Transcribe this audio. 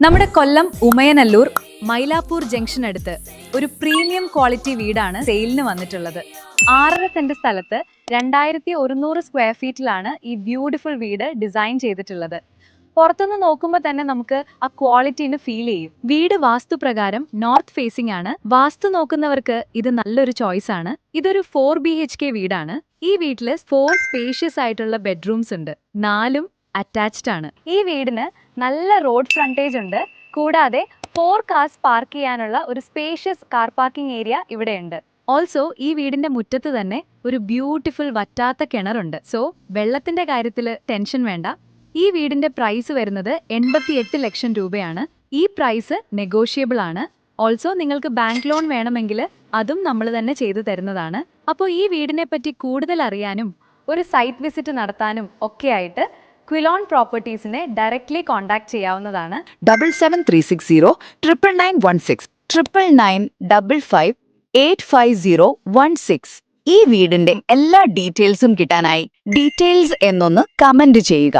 നമ്മുടെ കൊല്ലം ഉമയനല്ലൂർ മൈലാപ്പൂർ ജംഗ്ഷൻ അടുത്ത് ഒരു പ്രീമിയം ക്വാളിറ്റി വീടാണ് സെയിലിന് വന്നിട്ടുള്ളത്. 6.5 സെന്റ് സ്ഥലത്ത് 2100 സ്ക്വയർ ഫീറ്റിലാണ് ഈ ബ്യൂട്ടിഫുൾ വീട് ഡിസൈൻ ചെയ്തിട്ടുള്ളത്. പുറത്തുനിന്ന് നോക്കുമ്പോൾ തന്നെ നമുക്ക് ആ ക്വാളിറ്റിന് ഫീൽ ചെയ്യും. വീട് വാസ്തുപ്രകാരം നോർത്ത് ഫേസിംഗ് ആണ്. വാസ്തു നോക്കുന്നവർക്ക് ഇത് നല്ലൊരു ചോയ്സ് ആണ്. ഇതൊരു 4 BHK വീടാണ്. ഈ വീട്ടില് 4 സ്പേഷ്യസ് ആയിട്ടുള്ള ബെഡ്റൂംസ് ഉണ്ട്. 4ഉം അറ്റാച്ച്ഡ് ആണ്. ഈ വീടിന് നല്ല റോഡ് ഫ്രണ്ടേജ് ഉണ്ട്. കൂടാതെ 4 കാർസ് പാർക്ക് ചെയ്യാനുള്ള ഒരു സ്പേഷ്യസ് കാർ പാർക്കിംഗ് ഏരിയ ഇവിടെയുണ്ട്. ഓൾസോ ഈ വീടിന്റെ മുറ്റത്ത് തന്നെ ഒരു ബ്യൂട്ടിഫുൾ വറ്റാത്ത കിണറുണ്ട്. സോ വെള്ളത്തിന്റെ കാര്യത്തിൽ ടെൻഷൻ വേണ്ട. ഈ വീടിന്റെ പ്രൈസ് വരുന്നത് 88 ലക്ഷം രൂപയാണ്. ഈ പ്രൈസ് നെഗോഷ്യബിൾ ആണ്. ഓൾസോ നിങ്ങൾക്ക് ബാങ്ക് ലോൺ വേണമെങ്കിൽ അതും നമ്മൾ തന്നെ ചെയ്തു തരുന്നതാണ്. അപ്പോൾ ഈ വീടിനെ പറ്റി കൂടുതൽ അറിയാനും ഒരു സൈറ്റ് വിസിറ്റ് നടത്താനും ഒക്കെയായിട്ട് ക്വിലോൺ പ്രോപ്പർട്ടീസിനെ ഡയറക്ട്ലി കോൺടാക്ട് ചെയ്യാവുന്നതാണ്. 77360 99916 99955585016. ഈ വീടിന്റെ എല്ലാ ഡീറ്റെയിൽസും കിട്ടാനായി ഡീറ്റെയിൽസ് എന്നൊന്ന് കമന്റ് ചെയ്യുക.